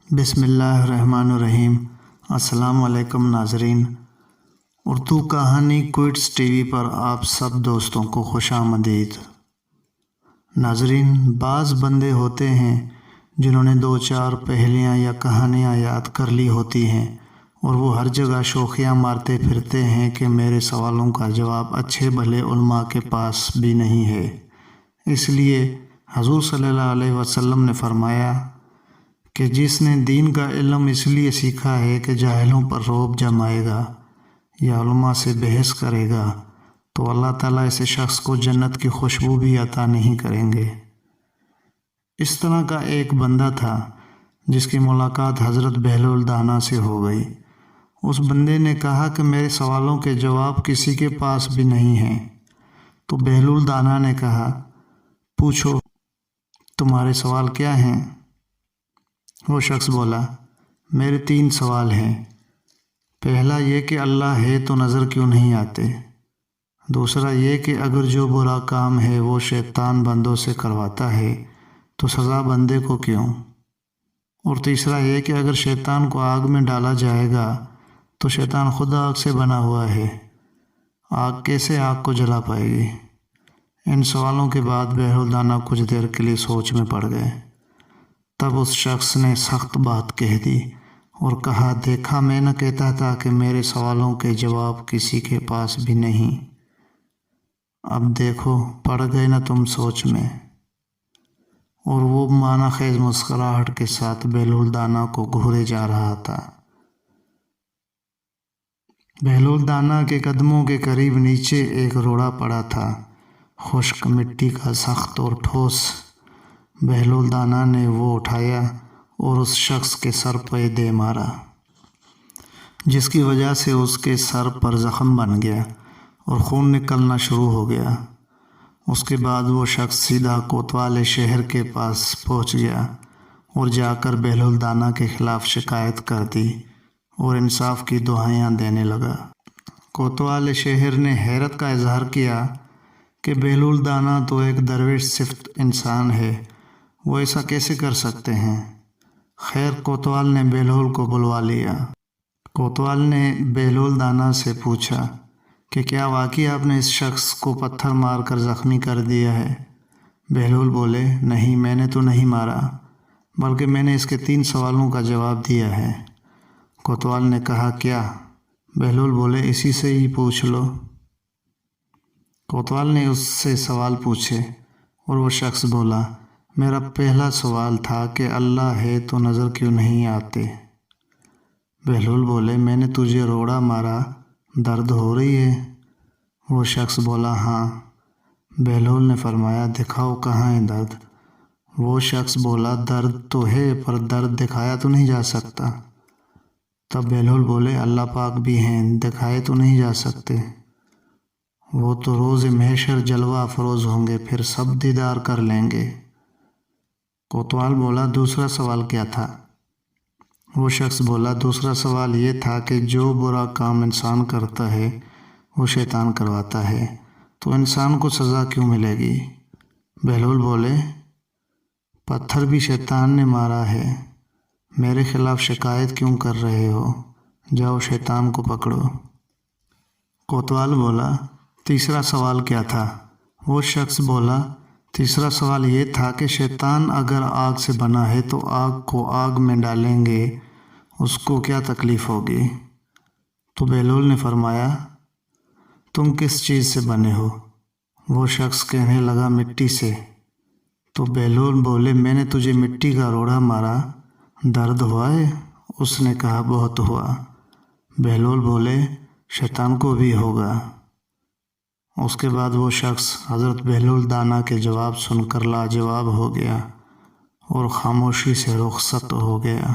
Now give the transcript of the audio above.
بسم اللہ الرحمن الرحیم۔ السلام علیکم ناظرین، اردو کہانی کوئٹس ٹی وی پر آپ سب دوستوں کو خوش آمدید۔ ناظرین، بعض بندے ہوتے ہیں جنہوں نے 2-4 پہلیاں یا کہانیاں یاد کر لی ہوتی ہیں اور وہ ہر جگہ شوخیاں مارتے پھرتے ہیں کہ میرے سوالوں کا جواب اچھے بھلے علماء کے پاس بھی نہیں ہے۔ اس لیے حضور صلی اللہ علیہ وسلم نے فرمایا کہ جس نے دین کا علم اس لیے سیکھا ہے کہ جاہلوں پر رعب جمائے گا یا علماء سے بحث کرے گا تو اللہ تعالیٰ ایسے شخص کو جنت کی خوشبو بھی عطا نہیں کریں گے۔ اس طرح کا ایک بندہ تھا جس کی ملاقات حضرت بہلول دانا سے ہو گئی۔ اس بندے نے کہا کہ میرے سوالوں کے جواب کسی کے پاس بھی نہیں ہیں۔ تو بہلول دانا نے کہا، پوچھو تمہارے سوال کیا ہیں؟ وہ شخص بولا، میرے 3 سوال ہیں۔ پہلا یہ کہ اللہ ہے تو نظر کیوں نہیں آتے؟ دوسرا یہ کہ اگر جو برا کام ہے وہ شیطان بندوں سے کرواتا ہے تو سزا بندے کو کیوں؟ اور تیسرا یہ کہ اگر شیطان کو آگ میں ڈالا جائے گا تو شیطان خود آگ سے بنا ہوا ہے، آگ کیسے آگ کو جلا پائے گی؟ ان سوالوں کے بعد بہلول دانا کچھ دیر کے لیے سوچ میں پڑ گئے۔ تب اس شخص نے سخت بات کہہ دی اور کہا، دیکھا میں نہ کہتا تھا کہ میرے سوالوں کے جواب کسی کے پاس بھی نہیں؟ اب دیکھو پڑ گئے نہ تم سوچ میں۔ اور وہ معنی خیز مسکراہٹ کے ساتھ بہلول دانا کو گھورے جا رہا تھا۔ بہلول دانا کے قدموں کے قریب نیچے ایک روڑا پڑا تھا، خشک مٹی کا، سخت اور ٹھوس۔ بہلول دانا نے وہ اٹھایا اور اس شخص کے سر پہ دے مارا، جس کی وجہ سے اس کے سر پر زخم بن گیا اور خون نکلنا شروع ہو گیا۔ اس کے بعد وہ شخص سیدھا کوتوال شہر کے پاس پہنچ گیا اور جا کر بہلول دانا کے خلاف شکایت کر دی اور انصاف کی دعائیں دینے لگا۔ کوتوال شہر نے حیرت کا اظہار کیا کہ بہلول دانا تو ایک درویش صفت انسان ہے، وہ ایسا کیسے کر سکتے ہیں؟ خیر، کوتوال نے بہلول کو بلوا لیا۔ کوتوال نے بہلول دانا سے پوچھا کہ کیا واقعی آپ نے اس شخص کو پتھر مار کر زخمی کر دیا ہے؟ بہلول بولے، نہیں، میں نے تو نہیں مارا، بلکہ میں نے اس کے 3 سوالوں کا جواب دیا ہے۔ کوتوال نے کہا، کیا؟ بہلول بولے، اسی سے ہی پوچھ لو۔ کوتوال نے اس سے سوال پوچھے اور وہ شخص بولا، میرا پہلا سوال تھا کہ اللہ ہے تو نظر کیوں نہیں آتے؟ بہلول بولے، میں نے تجھے روڑا مارا، درد ہو رہی ہے؟ وہ شخص بولا، ہاں۔ بہلول نے فرمایا، دکھاؤ کہاں ہے درد؟ وہ شخص بولا، درد تو ہے پر درد دکھایا تو نہیں جا سکتا۔ تب بہلول بولے، اللہ پاک بھی ہیں، دکھائے تو نہیں جا سکتے، وہ تو روز محشر جلوہ افروز ہوں گے، پھر سب دیدار کر لیں گے۔ کوتوال بولا، دوسرا سوال کیا تھا؟ وہ شخص بولا، دوسرا سوال یہ تھا کہ جو برا کام انسان کرتا ہے وہ شیطان کرواتا ہے تو انسان کو سزا کیوں ملے گی؟ بہلول بولے، پتھر بھی شیطان نے مارا ہے، میرے خلاف شکایت کیوں کر رہے ہو؟ جاؤ شیطان کو پکڑو۔ کوتوال بولا، تیسرا سوال کیا تھا؟ وہ شخص بولا، تیسرا سوال یہ تھا کہ شیطان اگر آگ سے بنا ہے تو آگ کو آگ میں ڈالیں گے اس کو کیا تکلیف ہوگی؟ تو بہلول نے فرمایا، تم کس چیز سے بنے ہو؟ وہ شخص کہنے لگا، مٹی سے۔ تو بہلول بولے، میں نے تجھے مٹی کا روڑا مارا، درد ہوا ہے؟ اس نے کہا، بہت ہوا۔ بہلول بولے، شیطان کو بھی ہوگا۔ اس کے بعد وہ شخص حضرت بہلول دانا کے جواب سن کر لاجواب ہو گیا اور خاموشی سے رخصت ہو گیا۔